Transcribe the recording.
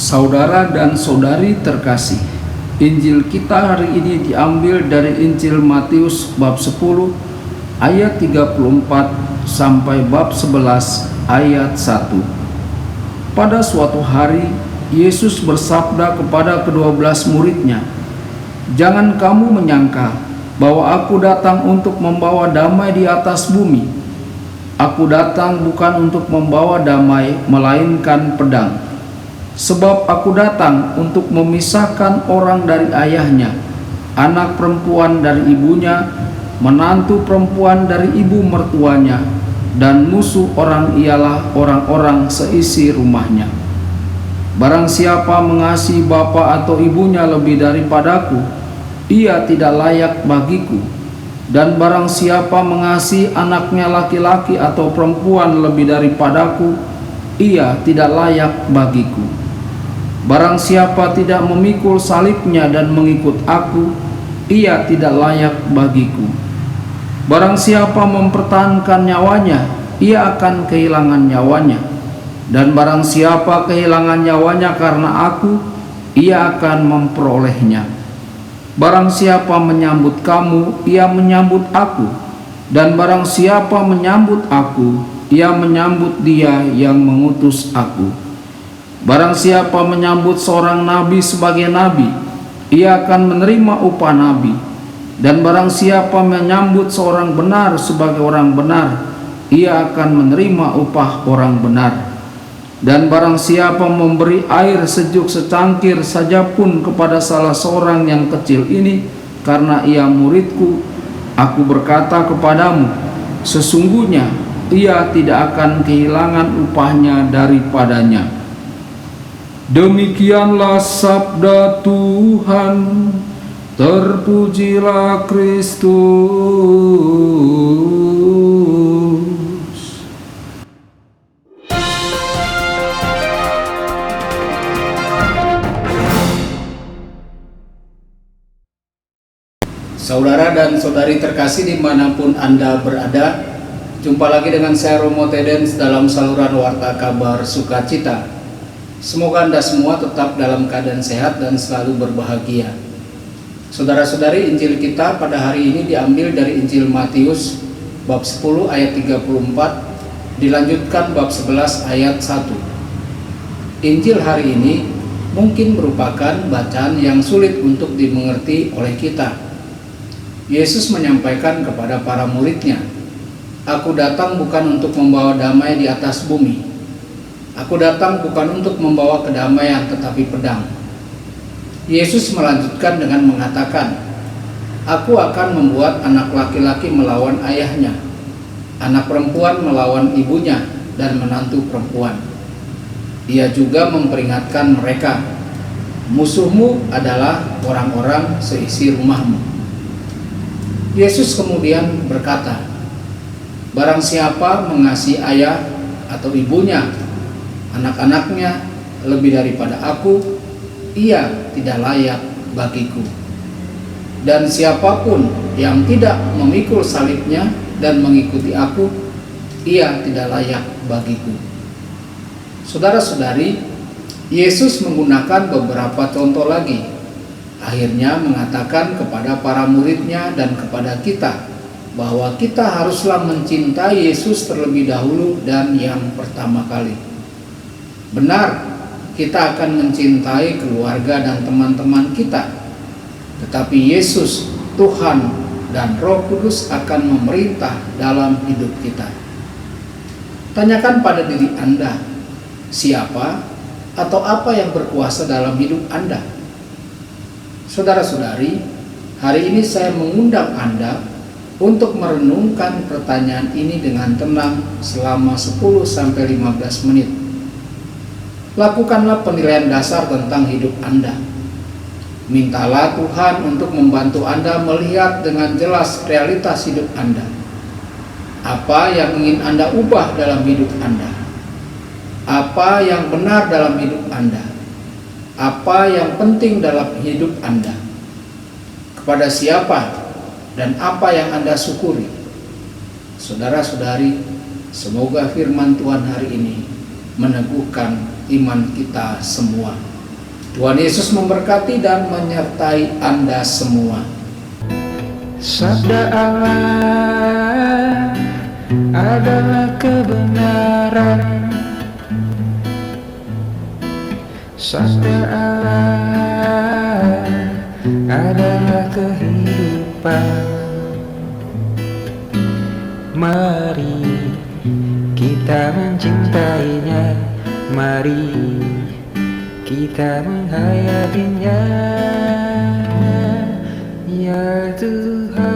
Saudara dan saudari terkasih, Injil kita hari ini diambil dari Injil Matius bab 10 ayat 34 sampai bab 11 ayat 1. Pada suatu hari, Yesus bersabda kepada ke-12 muridnya, "Jangan kamu menyangka bahwa aku datang untuk membawa damai di atas bumi. Aku datang bukan untuk membawa damai, melainkan pedang. Sebab aku datang untuk memisahkan orang dari ayahnya, anak perempuan dari ibunya, menantu perempuan dari ibu mertuanya, dan musuh orang ialah orang-orang seisi rumahnya. Barang siapa mengasihi bapa atau ibunya lebih daripadaku, ia tidak layak bagiku. Dan barang siapa mengasihi anaknya laki-laki atau perempuan lebih daripadaku, ia tidak layak bagiku. Barang siapa tidak memikul salibnya dan mengikut aku, ia tidak layak bagiku. Barang siapa mempertahankan nyawanya, ia akan kehilangan nyawanya. Dan barang siapa kehilangan nyawanya karena aku, ia akan memperolehnya. Barang siapa menyambut kamu, ia menyambut aku. Dan barang siapa menyambut aku, ia menyambut dia yang mengutus aku. Barang siapa menyambut seorang nabi sebagai nabi, ia akan menerima upah nabi. Dan barang siapa menyambut seorang benar sebagai orang benar, ia akan menerima upah orang benar. Dan barang siapa memberi air sejuk secangkir saja pun kepada salah seorang yang kecil ini, karena ia muridku, aku berkata kepadamu, sesungguhnya ia tidak akan kehilangan upahnya daripadanya." Demikianlah sabda Tuhan. Terpujilah Kristus. Saudara dan saudari terkasih dimanapun Anda berada, jumpa lagi dengan saya Romo Tedens dalam saluran Warta Kabar Sukacita. Semoga Anda semua tetap dalam keadaan sehat dan selalu berbahagia. Saudara-saudari, Injil kita pada hari ini diambil dari Injil Matius bab 10 ayat 34, dilanjutkan bab 11 ayat 1. Injil hari ini mungkin merupakan bacaan yang sulit untuk dimengerti oleh kita. Yesus menyampaikan kepada para muridnya, "Aku datang bukan untuk membawa damai di atas bumi. Aku datang bukan untuk membawa kedamaian tetapi pedang." Yesus melanjutkan dengan mengatakan, "Aku akan membuat anak laki-laki melawan ayahnya, anak perempuan melawan ibunya, dan menantu perempuan." Dia juga memperingatkan mereka, "Musuhmu adalah orang-orang seisi rumahmu." Yesus kemudian berkata, "Barang siapa mengasihi ayah atau ibunya, anak-anaknya lebih daripada aku, ia tidak layak bagiku. Dan siapapun yang tidak memikul salibnya dan mengikuti aku, ia tidak layak bagiku." Saudara-saudari, Yesus menggunakan beberapa contoh lagi. Akhirnya mengatakan kepada para muridnya dan kepada kita bahwa kita haruslah mencintai Yesus terlebih dahulu dan yang pertama kali. Benar, kita akan mencintai keluarga dan teman-teman kita, tetapi Yesus, Tuhan dan Roh Kudus akan memerintah dalam hidup kita. Tanyakan pada diri Anda, siapa atau apa yang berkuasa dalam hidup Anda? Saudara-saudari, hari ini saya mengundang Anda untuk merenungkan pertanyaan ini dengan tenang selama 10-15 menit. Lakukanlah penilaian dasar tentang hidup Anda. Mintalah Tuhan untuk membantu Anda melihat dengan jelas realitas hidup Anda. Apa yang ingin Anda ubah dalam hidup Anda? Apa yang benar dalam hidup Anda? Apa yang penting dalam hidup Anda? Kepada siapa dan apa yang Anda syukuri? Saudara-saudari, semoga firman Tuhan hari ini meneguhkan iman kita semua. Tuhan Yesus memberkati dan menyertai Anda semua. Sabda Allah adalah kebenaran. Sabda Allah adalah kehidupan. Mari kita mencintainya, mari kita menghayatinya, ya Tuhan.